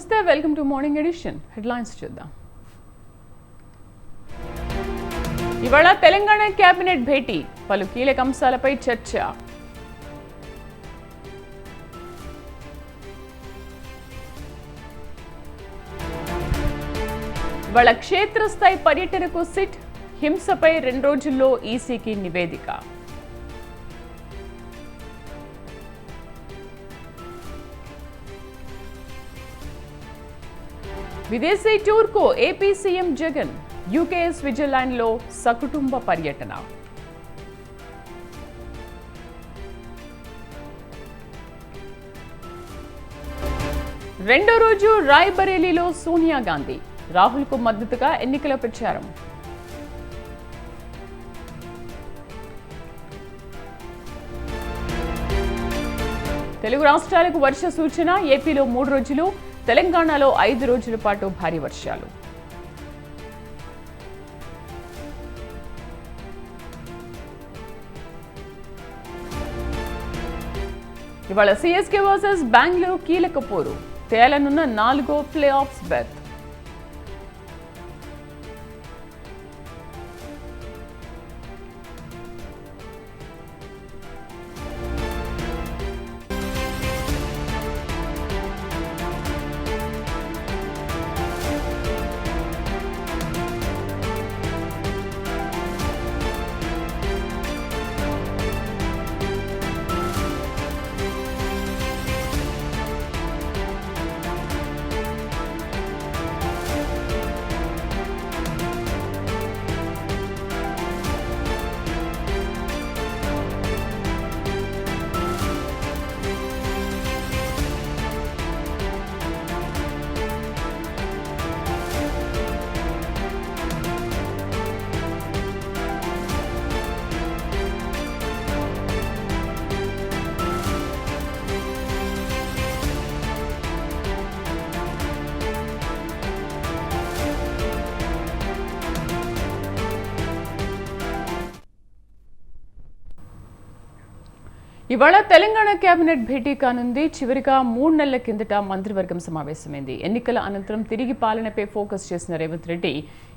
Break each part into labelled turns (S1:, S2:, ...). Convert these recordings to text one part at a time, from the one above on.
S1: నమస్తే, welcome to morning edition. Headlines చూద్దాం. ఇవాళ తెలంగాణ కేబినెట్ భేటీ, పలు కీలక అంశాలపై చర్చ. ఇవాళ క్షేత్రస్థాయి పర్యటనకు సిట్, హింసపై 2 రోజుల్లో ఈసీకి నివేదిక. విదేశీ టూర్కు ఏపీ సీఎం జగన్, యూకే స్విట్జర్లాండ్లో సకుటుంబ పర్యటన. రెండో రోజు రాయ్బరేలీలో సోనియా గాంధీ, రాహుల్కు మద్దతుగా ఎన్నికల ప్రచారం. తెలుగు రాష్ట్రాలకు వర్ష సూచన, ఏపీలో 3 రోజులు, తెలంగాణలో 5 రోజుల పాటు భారీ వర్షాలు. ఇవాళ సిఎస్కే వర్సెస్ బెంగళూరు కీలక పోరు, తేలనున్న 4వ ప్లే ఆఫ్స్ బెర్త్. ఇవాళ తెలంగాణ కేబినెట్ భేటీ కానుంది. చివరిగా 3 నెలల కిందట మంత్రివర్గం సమావేశమైంది. ఎన్నికల అనంతరం తిరిగి పాలనపై ఫోకస్ చేసిన రేవంత్ రెడ్డి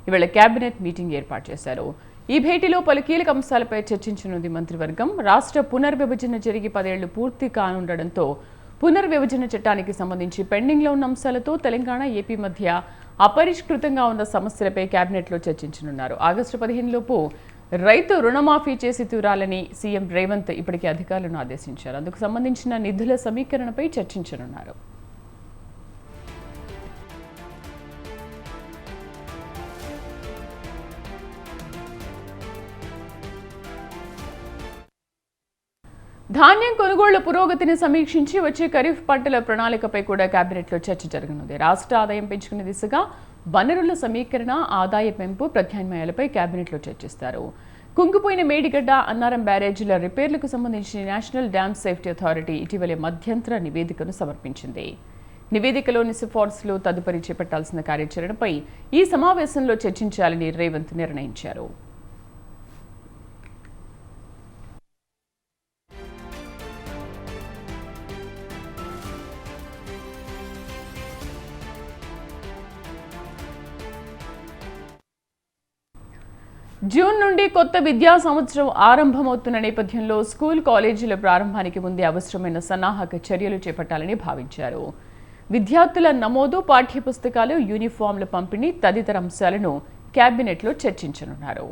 S1: ఇవాళ కేబినెట్ మీటింగ్ ఏర్పాటు చేశారు. ఈ భేటీలో పలు కీలక అంశాలపై చర్చించనుంది మంత్రివర్గం. రాష్ట్ర పునర్విభజన జరిగి 10 ఏళ్లు పూర్తి కానుండడంతో పునర్విభజన చట్టానికి సంబంధించి పెండింగ్లో ఉన్న అంశాలతో తెలంగాణ, ఏపీ మధ్య అపరిష్కృతంగా ఉన్న సమస్యలపై కేబినెట్లో చర్చించనున్నారు. ఆగస్టు 15 లోపు రైతు రుణమాఫీ చేసి తీరాలని సీఎం రేవంత్ ఇప్పటికే అధికారులను ఆదేశించారు. అందుకు సంబంధించిన నిధుల సమీకరణపై చర్చించనున్నారు. ధాన్యం కొనుగోళ్ల పురోగతిని సమీక్షించి వచ్చే ఖరీఫ్ పంటల ప్రణాళికపై కూడా కేబినెట్లో చర్చ జరగనుంది. రాష్ట్ర ఆదాయం పెంచుకునే దిశగా వనరుల సమీకరణ, ఆదాయ పెంపు, ప్రత్యామ్నాయాలపై కేబినెట్లో చర్చిస్తారు. కుంగిపోయిన మేడిగడ్డ, అన్నారం బ్యారేజీల రిపేర్లకు సంబంధించి నేషనల్ డ్యామ్ సేఫ్టీ అథారిటీ ఇటీవలే మధ్యంతర నివేదికను సమర్పించింది. నివేదికలోని సిఫార్సులు తదుపరి చేపట్టాల్సిన కార్యాచరణపై ఈ సమావేశంలో చర్చించాలని రేవంత్ నిర్ణయించారు. జూన్ నుండి కొత్త విద్యా సంవత్సరం ఆరంభమవుతున్న నేపథ్యంలో స్కూల్, కాలేజీల ప్రారంభానికి ముందే అవసరమైన సన్నాహక చర్యలు చేపట్టాలని భావించారు. విద్యార్థుల నమోదు, పాఠ్యపుస్తకాలు, యూనిఫామ్ల పంపిణీ తదితర అంశాలను కేబినెట్లో చర్చించనున్నారు.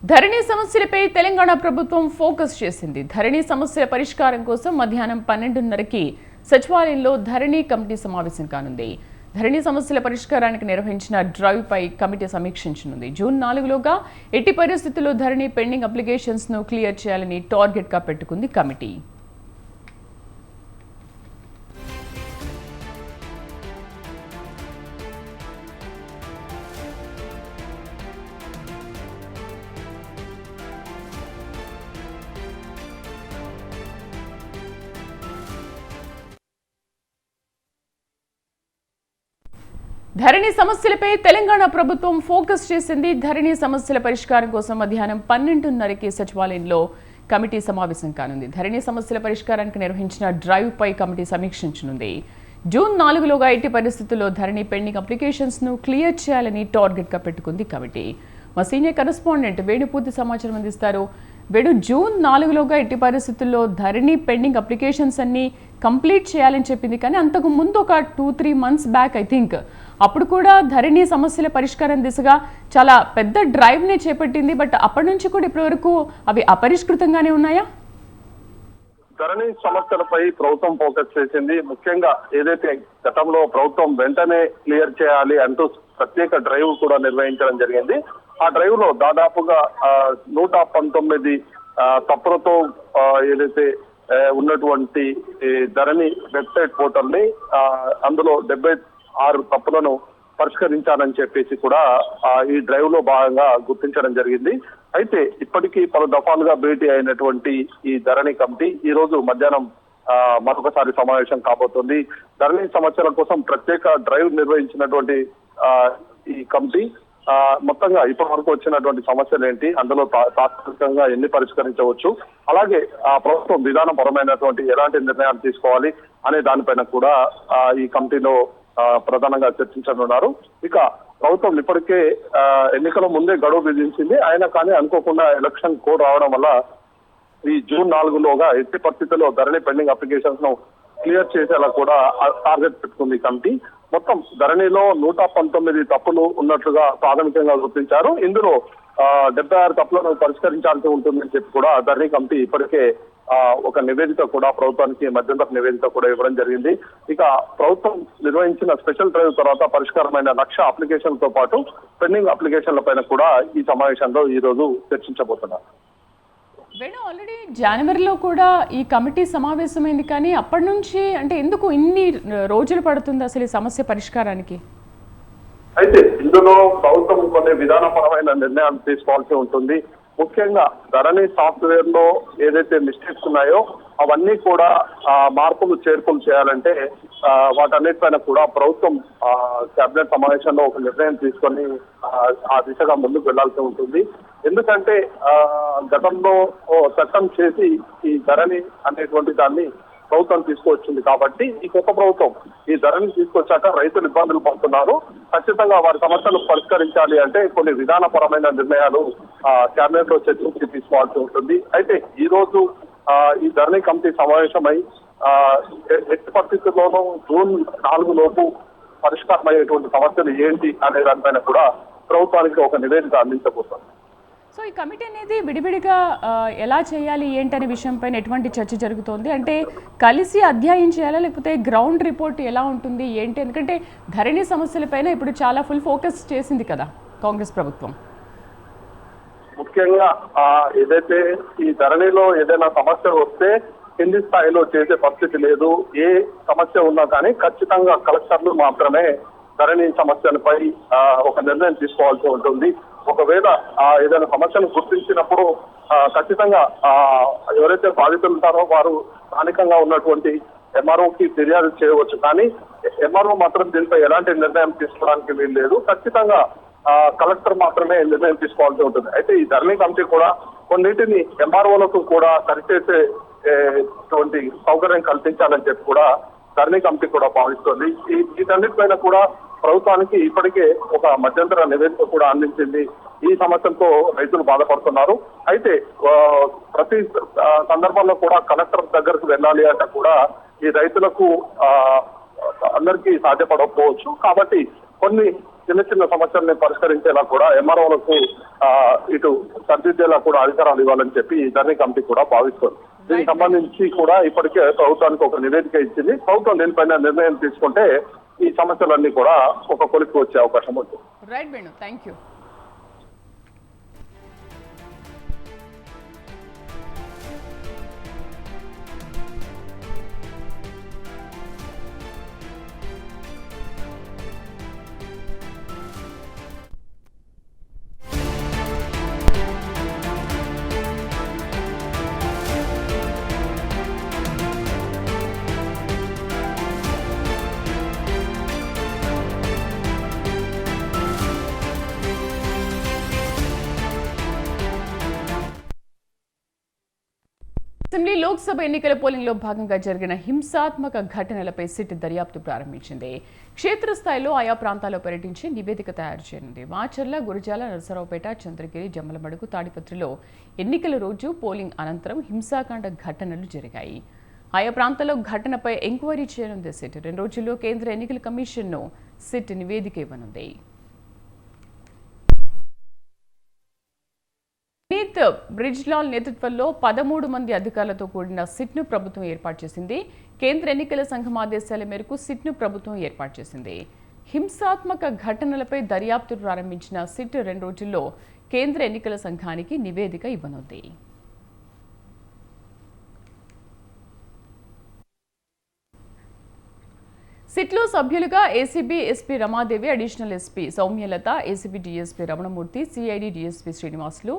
S1: ధరణి సమస్యలపై తెలంగాణ ప్రభుత్వం ఫోకస్ చేసింది. ధరణి సమస్యల పరిష్కారం కోసం మధ్యాహ్నం 12:30కి సచివాలయంలో ధరణి కమిటీ సమావేశం కానుంది. ధరణి సమస్యల పరిష్కారానికి నిర్వహించిన డ్రైవ్ పై కమిటీ సమీక్షించనుంది. జూన్ 4లోగా ఎట్టి పరిస్థితుల్లో ధరణి పెండింగ్ అప్లికేషన్స్ ను క్లియర్ చేయాలని టార్గెట్ గా పెట్టుకుంది కమిటీ. ధరణి సమస్యలపై తెలంగాణ ప్రభుత్వం ఫోకస్ చేసింది. ధరణి సమస్యల పరిష్కారం కోసం మధ్యాహ్నం 12:30కి సచివాలయంలో కమిటీ సమావేశం కానుంది. ధరణి సమస్యల పరిష్కారానికి నిర్వహించిన డ్రైవ్ పై కమిటీ సమీక్షించనుంది. జూన్ 4లోగా ఎట్టి పరిస్థితుల్లో ధరణి పెండింగ్ అప్లికేషన్స్ ను క్లియర్ చేయాలని టార్గెట్ గా పెట్టుకుంది కమిటీ. మా సీనియర్ కరెస్పాండెంట్ వేణు పూర్తి సమాచారం అందిస్తారు. వేణు, జూన్ 4లోగా ఎట్టి పరిస్థితుల్లో ధరణి పెండింగ్ అప్లికేషన్స్ అన్ని కంప్లీట్ చేయాలని చెప్పింది. కానీ అంతకు ముందు ఒక 2-3 months బ్యాక్ ఐ థింక్ అప్పుడు కూడా ధరణి సమస్యల పరిష్కారం దిశగా చాలా పెద్ద డ్రైవ్ ని చేపట్టింది. బట్ అప్పటి నుంచి కూడా ఇప్పటి వరకు అవి అపరిష్కృతంగానే ఉన్నాయా?
S2: ధరణి సమస్యలపై ప్రభుత్వం ఫోకస్ చేసింది. ముఖ్యంగా ఏదైతే గతంలో ప్రభుత్వం వెంటనే క్లియర్ చేయాలి అంటూ ప్రత్యేక డ్రైవ్ కూడా నిర్వహించడం జరిగింది. ఆ డ్రైవ్ లో దాదాపుగా 119 తప్పులతో ఏదైతే ఉన్నటువంటి ధరణి వెబ్సైట్ పోర్టల్ ని అందులో 76 తప్పులను పరిష్కరించాలని చెప్పేసి కూడా ఈ డ్రైవ్ లో భాగంగా గుర్తించడం జరిగింది. అయితే ఇప్పటికీ పలు దఫాలుగా భేటీ అయినటువంటి ఈ ధరణి కమిటీ ఈ రోజు మధ్యాహ్నం మరొకసారి సమావేశం కాబోతుంది. ధరణి సమస్యల కోసం ప్రత్యేక డ్రైవ్ నిర్వహించినటువంటి ఈ కమిటీ మొత్తంగా ఇప్పటి వరకు వచ్చినటువంటి సమస్యలు ఏంటి, అందులో తాత్కాలికంగా ఎన్ని పరిష్కరించవచ్చు, అలాగే ప్రభుత్వం విధానపరమైనటువంటి ఎలాంటి నిర్ణయాలు తీసుకోవాలి అనే దానిపైన కూడా ఈ కమిటీలో ప్రధానంగా చర్చించనున్నారు. ఇక ప్రభుత్వం ఇప్పటికే ఎన్నికల ముందే గడువు విధించింది. అయినా కానీ అనుకోకుండా ఎలక్షన్ కోడ్ రావడం వల్ల ఈ జూన్ 4లోగా ఎట్టి పరిస్థితుల్లో ధరణి పెండింగ్ అప్లికేషన్స్ ను క్లియర్ చేసేలా కూడా టార్గెట్ పెట్టుకుంది కమిటీ. మొత్తం ధరణిలో 119 తప్పులు ఉన్నట్లుగా ప్రాథమికంగా గుర్తించారు. ఇందులో 76 తప్పులను పరిష్కరించాల్సి ఉంటుందని చెప్పి కూడా ధరణి కమిటీ ఇప్పటికే ఒక నివేదిక కూడా ప్రభుత్వానికి మధ్యంతర నివేదిక కూడా ఇవ్వడం జరిగింది. ఇక ప్రభుత్వం నిర్వహించిన స్పెషల్ డ్రైవ్ తర్వాత పరిష్కారమైన 1,00,000 అప్లికేషన్లతో పాటు పెండింగ్ అప్లికేషన్ల పైన కూడా ఈ సమావేశంలో ఈ రోజు చర్చించబోతున్నారు.
S1: వేణు, ఆల్రెడీ జనవరిలో కూడా ఈ కమిటీ సమావేశమైంది. కానీ అప్పటి నుంచి అంటే ఎందుకు ఇన్ని రోజులు పడుతుంది అసలు ఈ సమస్య పరిష్కారానికి?
S2: అయితే ఇందులో ప్రభుత్వం కొన్ని విధానపరమైన నిర్ణయాలు తీసుకోవాల్సి ఉంటుంది. ముఖ్యంగా ధరణి సాఫ్ట్వేర్ లో ఏదైతే మిస్టేక్స్ ఉన్నాయో అవన్నీ కూడా మార్పులు చేర్పులు చేయాలంటే వాటన్నిటిపైన కూడా ప్రభుత్వం కేబినెట్ సమావేశంలో ఒక నిర్ణయం తీసుకొని ఆ దిశగా ముందుకు వెళ్లాల్సి ఉంటుంది. ఎందుకంటే గతంలో చట్టం చేసి ఈ ధరణి అనేటువంటి దాన్ని ప్రభుత్వం తీసుకొచ్చింది కాబట్టి ఈ కొత్త ప్రభుత్వం ఈ ధరని తీసుకొచ్చాక రైతులు ఇబ్బందులు పడుతున్నారు. ఖచ్చితంగా వారి సమస్యలు పరిష్కరించాలి అంటే కొన్ని విధానపరమైన నిర్ణయాలు కేబినెట్ లో చర్చించి తీసుకోవాల్సి ఉంటుంది. అయితే ఈ రోజు ఈ ధరణి కమిటీ సమావేశమై ఎట్టి పరిస్థితుల్లోనూ జూన్ 4లోపు పరిష్కారమయ్యేటువంటి సమస్యలు ఏంటి అనే దానిపైన కూడా ప్రభుత్వానికి ఒక నివేదిక అందించబోతుంది.
S1: సో ఈ కమిటీ అనేది విడివిడిగా ఎలా చేయాలి ఏంటి అనే విషయంపైన ఎటువంటి చర్చ జరుగుతోంది? అంటే కలిసి అధ్యయనం చేయాలా లేకపోతే గ్రౌండ్ రిపోర్ట్ ఎలా ఉంటుంది ఏంటి? ఎందుకంటే ధరణి సమస్యలపైన ఇప్పుడు చాలా ఫుల్ ఫోకస్ చేసింది కదా కాంగ్రెస్ ప్రభుత్వం.
S2: ముఖ్యంగా ఏదైతే ఈ ధరణిలో ఏదైనా సమస్య వస్తే కింది స్థాయిలో చేసే పరిస్థితి లేదు. ఏ సమస్య ఉన్నా కానీ ఖచ్చితంగా కలెక్టర్లు మాత్రమే ధరణి సమస్యలపై ఒక నిర్ణయం తీసుకోవాల్సి ఉంటుంది. ఒకవేళ ఏదైనా సమస్యను గుర్తించినప్పుడు ఖచ్చితంగా ఎవరైతే బాధితులు ఉంటారో వారు స్థానికంగా ఉన్నటువంటి ఎంఆర్ఓకి ఫిర్యాదు చేయవచ్చు. కానీ ఎంఆర్ఓ మాత్రం దీనిపై ఎలాంటి నిర్ణయం తీసుకోవడానికి వీలు లేదు. ఖచ్చితంగా కలెక్టర్ మాత్రమే నిర్ణయం తీసుకోవాల్సి ఉంటుంది. అయితే ఈ ధరణి కమిటీ కూడా కొన్నింటిని ఎంఆర్ఓలకు కూడా సరిచేసేటువంటి సౌకర్యం కల్పించాలని చెప్పి కూడా ధరణి కమిటీ కూడా భావిస్తుంది. వీటన్నిటిపైన కూడా ప్రభుత్వానికి ఇప్పటికే ఒక మధ్యంతర నివేదిక కూడా అందించింది. ఈ సమస్యలతో రైతులు బాధపడుతున్నారు. అయితే ప్రతి సందర్భంలో కూడా కలెక్టర్ దగ్గరకు వెళ్ళాలి అంటే కూడా ఈ రైతులకు అందరికీ సాధ్యపడకపోవచ్చు. కాబట్టి కొన్ని చిన్న చిన్న సమస్యల్ని పరిష్కరించేలా కూడా ఎంఆర్ఓలకు ఇటు సరిదిద్దేలా కూడా అధికారాలు ఇవ్వాలని చెప్పి ఈ ధరణి కమిటీ కూడా భావిస్తుంది. దీనికి సంబంధించి కూడా ఇప్పటికే ప్రభుత్వానికి ఒక నివేదిక ఇచ్చింది. ప్రభుత్వం దీనిపైన నిర్ణయం తీసుకుంటే ఈ సమస్యలన్నీ కూడా ఒక కొలిక్కి వచ్చే అవకాశం ఉంటుంది.
S1: Right Venu, thank you. Assembly Lok Sabha ఎన్నికల పోలింగ్లో భాగంగా జరిగిన హింసాత్మక ఘటనలపై సిట్ దర్యాప్తు ప్రారంభించింది. క్షేత్రస్థాయిలో ఆయా ప్రాంతాల్లో పర్యటించి నివేదిక తయారు చేయనుంది. మాచర్ల, గురజాల, నరసరావుపేట, చంద్రగిరి, జమ్మలమడుగు, తాడిపత్రిలో ఎన్నికల రోజు పోలింగ్ అనంతరం హింసాకాండ ఘటనలు జరిగాయి. ఆయా ప్రాంతాల్లో ఘటనపై ఎంక్వైరీ చేయనుంది సిట్. 2 రోజుల్లో కేంద్ర ఎన్నికల కమిషన్ను సిట్ నివేదిక ఇవ్వనుంది. బ్రిజ్లాల్ నేతృత్వంలో 13 మంది అధికారులతో కూడిన సిట్ను ప్రభుత్వం ఏర్పాటు చేసింది. కేంద్ర ఎన్నికల సంఘం ఆదేశాల మేరకు సిట్ను ప్రభుత్వం ఏర్పాటు చేసింది. హింసాత్మక ఘటనలపై దర్యాప్తు ప్రారంభించిన సిట్ 2 రోజుల్లో కేంద్ర ఎన్నికల సంఘానికి నివేదిక ఇవ్వనుంది. సిట్లో సభ్యులుగా ACB SP Ramadevi, additional SP Soumyalatha, ACB DSP Ramanamurthy, CID DSP Srinivasulu,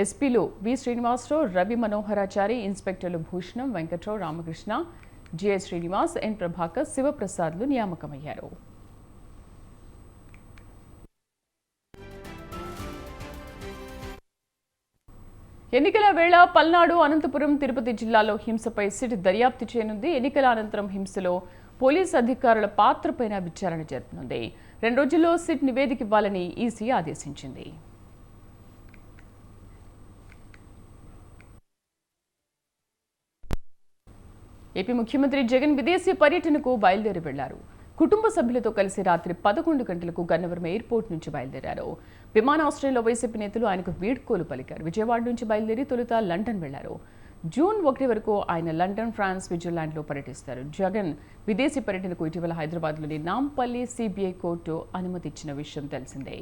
S1: ఎస్పీలు వి శ్రీనివాసరావు, రవి మనోహరాచారి, ఇన్స్పెక్టర్లు భూషణం, వెంకట్రావు, రామకృష్ణ, జిఐ శ్రీనివాస్, ఎన్ ప్రభాకర్, శివప్రసాద్లు నియామకమయ్యారు. ఎన్నికల వేళ పల్నాడు, అనంతపురం, తిరుపతి జిల్లాలో హింసపై సిట్ దర్యాప్తు చేయనుంది. ఎన్నికల అనంతరం హింసలో పోలీసు అధికారుల పాత్రపైన విచారణ జరపనుంది. 2 రోజుల్లో సిట్ నివేదిక ఇవ్వాలని ఈసీ ఆదేశించింది. ఏపీ ముఖ్యమంత్రి జగన్ విదేశీ పర్యటనకు బయలుదేరి వెళ్లారు. కుటుంబ సభ్యులతో కలిసి రాత్రి 11 గంటలకు గన్నవరం ఎయిర్పోర్ట్ నుంచి బయలుదేరారు. విమానాశ్రయంలో వైసీపీ నేతలు ఆయనకు వీడ్కోలు పలికారు. విజయవాడ నుంచి బయలుదేరి తొలుత లండన్ వెళ్లారు. జూన్ 1 వరకు ఆయన లండన్, ఫ్రాన్స్, స్విట్జర్లాండ్లో పర్యటిస్తారు. జగన్ విదేశీ పర్యటనకు ఇటీవల హైదరాబాద్లోని నాంపల్లి సిబిఐ కోర్టు అనుమతి ఇచ్చిన విషయం తెలిసిందే.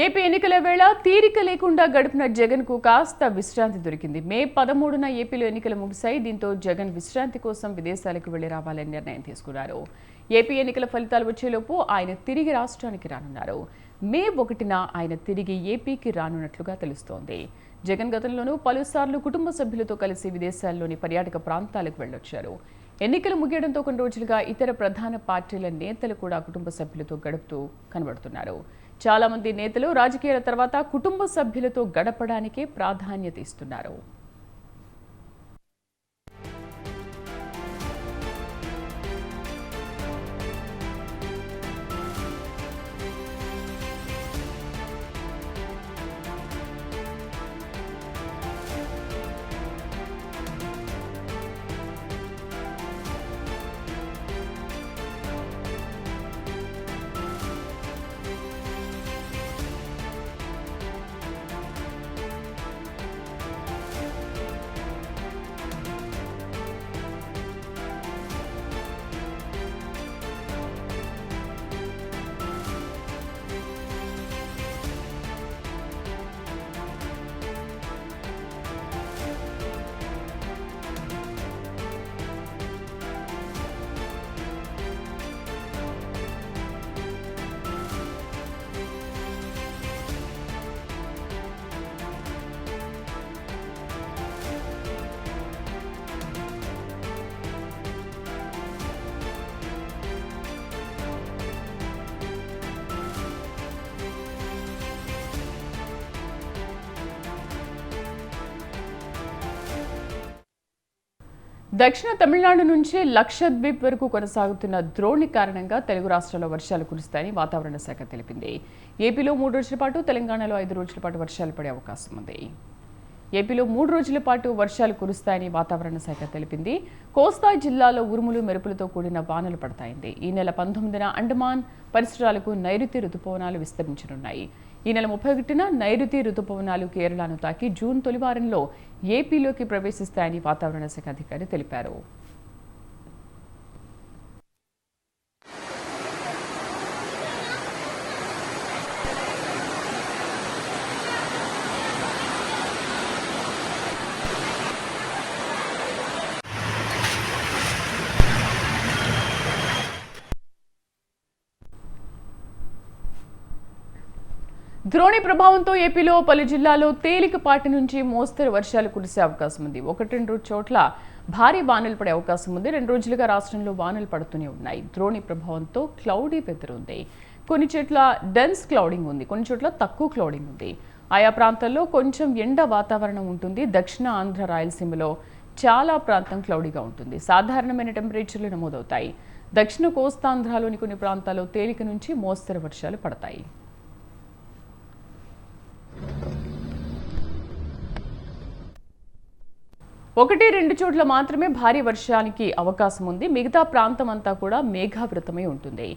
S1: ఏపీ ఎన్నికల వేళ తీరిక లేకుండా గడిపిన జగన్ కు కాస్త విశ్రాంతి దొరికింది. మే 13న ఏపీలో ఎన్నికలు ముగిశాయి. దీంతో జగన్ విశ్రాంతి కోసం విదేశాలకు వెళ్లి రావాలని నిర్ణయం తీసుకున్నారు. ఏపీ ఎన్నికల ఫలితాలు వచ్చేలోపు ఆయన తిరిగి రాష్ట్రానికి రానున్నారు. మే 1న ఆయన తిరిగి ఏపీకి రానున్నట్లుగా తెలుస్తోంది. జగన్ గతంలోనూ పలుసార్లు కుటుంబ సభ్యులతో కలిసి విదేశాల్లోని పర్యాటక ప్రాంతాలకు వెళ్లొచ్చారు. ఎన్నికలు ముగియడంతో కొన్ని రోజులుగా ఇతర ప్రధాన పార్టీల నేతలు కూడా కుటుంబ సభ్యులతో గడుపుతూ కనబడుతున్నారు. చాలా మంది నేతలు రాజకీయాల తర్వాత కుటుంబ సభ్యులతో గడపడానికే ప్రాధాన్యత ఇస్తున్నారు. దక్షిణ తమిళనాడు నుంచి లక్షద్వీప్ వరకు కొనసాగుతున్న ద్రోణి కారణంగా తెలుగు రాష్ట్రాల్లో వర్షాలు కురుస్తాయని వాతావరణ శాఖ తెలిపింది. ఏపీలో 3 రోజుల పాటు, తెలంగాణలో 5 రోజుల పాటు వర్షాలు పడే అవకాశం ఉంది. ఏపీలో 3 రోజుల పాటు వర్షాలు కురుస్తాయని వాతావరణ శాఖ తెలిపింది. కోస్తా జిల్లాలో ఉరుములు మెరుపులతో కూడిన వానలు పడతాయంది. ఈ నెల 19న అండమాన్ పరిసరాలకు నైరుతి రుతుపవనాలు విస్తరించనున్నాయి. ఈ నెల 31న నైరుతి రుతుపవనాలు కేరళను తాకి జూన్ తొలివారంలో ఏపీలోకి ప్రవేశిస్తాయని వాతావరణ శాఖ అధికారి తెలిపారు. ద్రోణి ప్రభావంతో ఏపీలో పలు జిల్లాల్లో తేలికపాటి నుంచి మోస్తరు వర్షాలు కురిసే అవకాశం ఉంది. 1-2 చోట్ల భారీ వానలు పడే అవకాశం ఉంది. 2 రోజులుగా రాష్ట్రంలో వానలు పడుతూనే ఉన్నాయి. ద్రోణి ప్రభావంతో క్లౌడీ వెదర్ ఉంది. కొన్ని చోట్ల డెన్స్ క్లౌడింగ్ ఉంది, కొన్ని చోట్ల తక్కువ క్లౌడింగ్ ఉంది. ఆయా ప్రాంతాల్లో కొంచెం ఎండ వాతావరణం ఉంటుంది. దక్షిణ ఆంధ్ర, రాయలసీమలో చాలా ప్రాంతం క్లౌడీగా ఉంటుంది. సాధారణమైన టెంపరేచర్లు నమోదవుతాయి. దక్షిణ కోస్తాంధ్రలోని కొన్ని ప్రాంతాల్లో తేలిక నుంచి మోస్తరు వర్షాలు పడతాయి. 1-2 చోట్ల మాత్రమే భారీ వర్షానికి అవకాశం ఉంది. మిగతా ప్రాంతం అంతా కూడా మేఘావృతమై ఉంటుంది.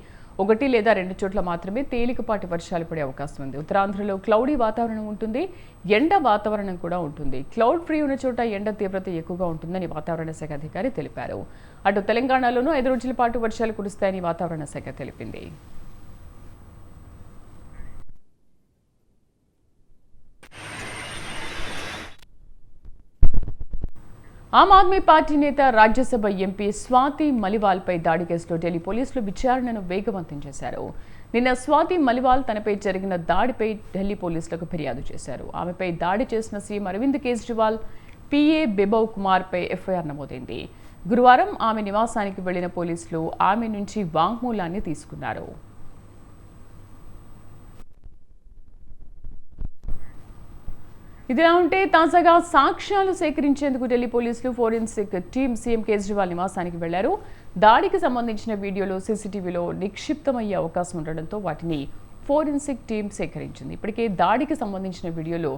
S1: 1 లేదా 2 చోట్ల మాత్రమే తేలికపాటి వర్షాలు పడే అవకాశం ఉంది. ఉత్తరాంధ్రలో క్లౌడీ వాతావరణం ఉంటుంది, ఎండ వాతావరణం కూడా ఉంటుంది. క్లౌడ్ ఫ్రీ ఉన్న చోట ఎండ తీవ్రత ఎక్కువగా ఉంటుందని వాతావరణ శాఖ అధికారి తెలిపారు. అటు తెలంగాణలోనూ 5 రోజుల పాటు వర్షాలు కురుస్తాయని వాతావరణ శాఖ తెలిపింది. ఆమ్ ఆద్మీ పార్టీ నేత, రాజ్యసభ ఎంపీ స్వాతి మలివాల్పై దాడి కేసులో ఢిల్లీ పోలీసులు విచారణను వేగవంతం చేశారు. నిన్న స్వాతి మలివాల్ తనపై జరిగిన దాడిపై ఢిల్లీ పోలీసులకు ఫిర్యాదు చేశారు. ఆమెపై దాడి చేసిన సీఎం అరవింద్ కేజ్రీవాల్ పిఏ బిబవ్ కుమార్పై ఎఫ్ఐఆర్ నమోదైంది. గురువారం ఆమె నివాసానికి వెళ్లిన పోలీసులు ఆమె నుంచి వాంగ్మూలాన్ని తీసుకున్నారు. ఇదిలా ఉంటే తాజాగా సాక్ష్యాలు సేకరించేందుకు ఢిల్లీ పోలీసులు ఫోరెన్సిక్ టీమ్ సీఎం కేజ్రీవాల్ నివాసానికి వెళ్లారు. దాడికి సంబంధించిన వీడియోలు సీసీటీవీలో నిక్షిప్తమయ్యే అవకాశం ఉండడంతో వాటిని ఫోరెన్సిక్ టీమ్ సేకరించింది. ఇప్పటికే దాడికి సంబంధించిన వీడియోలు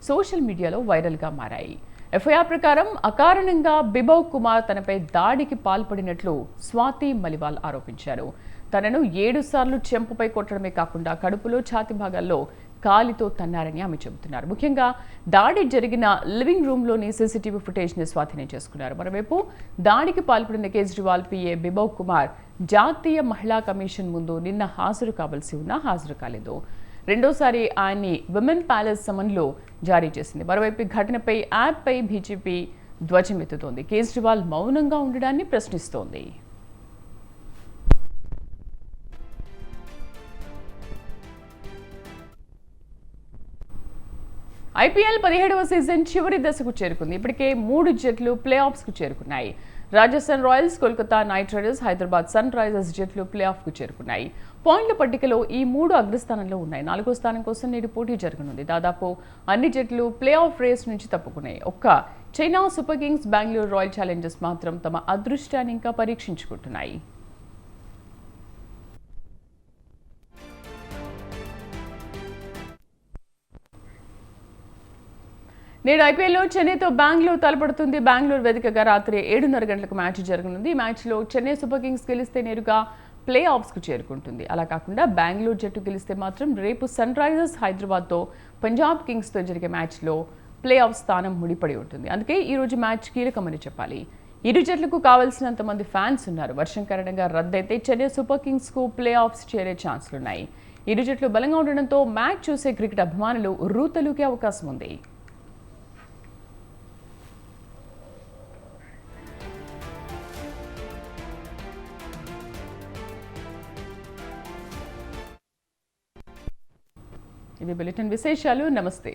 S1: సోషల్ మీడియాలో వైరల్గా మారాయి. ఎఫ్ఐఆర్ ప్రకారం అకారణంగా బిబవ్ కుమార్ తనపై దాడికి పాల్పడినట్లు స్వాతి మలివాల్ ఆరోపించారు. తనను 7 సార్లు చెంపపై కొట్టడమే కాకుండా కడుపులో, ఛాతి భాగాల్లో కాలితో తన్నారని ఆమె చెబుతున్నారు. ముఖ్యంగా దాడి జరిగిన లివింగ్ రూమ్లోని సీసీటీవీ ఫుటేజ్ని స్వాధీనం చేసుకున్నారు. మరోవైపు దాడికి పాల్పడిన కేజ్రీవాల్ పిఏ బిబవ్ కుమార్ జాతీయ మహిళా కమిషన్ ముందు నిన్న హాజరు కావాల్సి ఉన్నా హాజరు కాలేదు. రెండోసారి ఆయన్ని విమెన్ ప్యాలెస్ సమన్లో జారీ చేసింది. మరోవైపు ఘటనపై యాప్పై బీజేపీ ధ్వజమెత్తుతోంది. కేజ్రీవాల్ మౌనంగా ఉండడాన్ని ప్రశ్నిస్తోంది. ఐపీఎల్ 17వ సీజన్ చివరి దశకు చేరుకుంది. ఇప్పటికే 3 జట్లు ప్లే ఆఫ్స్కు చేరుకున్నాయి. Rajasthan Royals, Kolkata Knight Riders, Hyderabad Sunrisers జట్లు ప్లే ఆఫ్కు చేరుకున్నాయి. పాయింట్ల పట్టికలో ఈ 3 అగ్రస్థానంలో ఉన్నాయి. 4వ స్థానం కోసం నేడు పోటీ జరగనుంది. దాదాపు అన్ని జట్లు ప్లే ఆఫ్ రేస్ నుంచి తప్పుకున్నాయి. ఒక్క China super Kings, Bengaluru royal Challengers మాత్రం తమ అదృష్టాన్ని ఇంకా పరీక్షించుకుంటున్నాయి. నేడు ఐపీఎల్లో చెన్నైతో బెంగళూరు తలపడుతుంది. బెంగళూరు వేదికగా రాత్రి 7:30 గంటలకు మ్యాచ్ జరగనుంది. ఈ మ్యాచ్లో చెన్నై సూపర్ కింగ్స్ గెలిస్తే నేరుగా ప్లే ఆఫ్స్కు చేరుకుంటుంది. అలా కాకుండా బెంగళూరు జట్టు గెలిస్తే మాత్రం రేపు సన్ రైజర్స్ హైదరాబాద్తో, పంజాబ్ కింగ్స్తో జరిగే మ్యాచ్లో ప్లే ఆఫ్ స్థానం ముడిపడి ఉంటుంది. అందుకే ఈరోజు మ్యాచ్ కీలకమని చెప్పాలి. ఇరు జట్లకు కావాల్సినంత మంది ఫ్యాన్స్ ఉన్నారు. వర్షం కారణంగా రద్దయితే చెన్నై సూపర్ కింగ్స్కు ప్లే ఆఫ్స్ చేరే ఛాన్సులున్నాయి. ఇరు జట్లు బలంగా ఉండడంతో మ్యాచ్ చూసే క్రికెట్ అభిమానులు ఉర్రూతలూకే అవకాశం ఉంది. ఇది బులెటిన్ విశేషాలు. నమస్తే.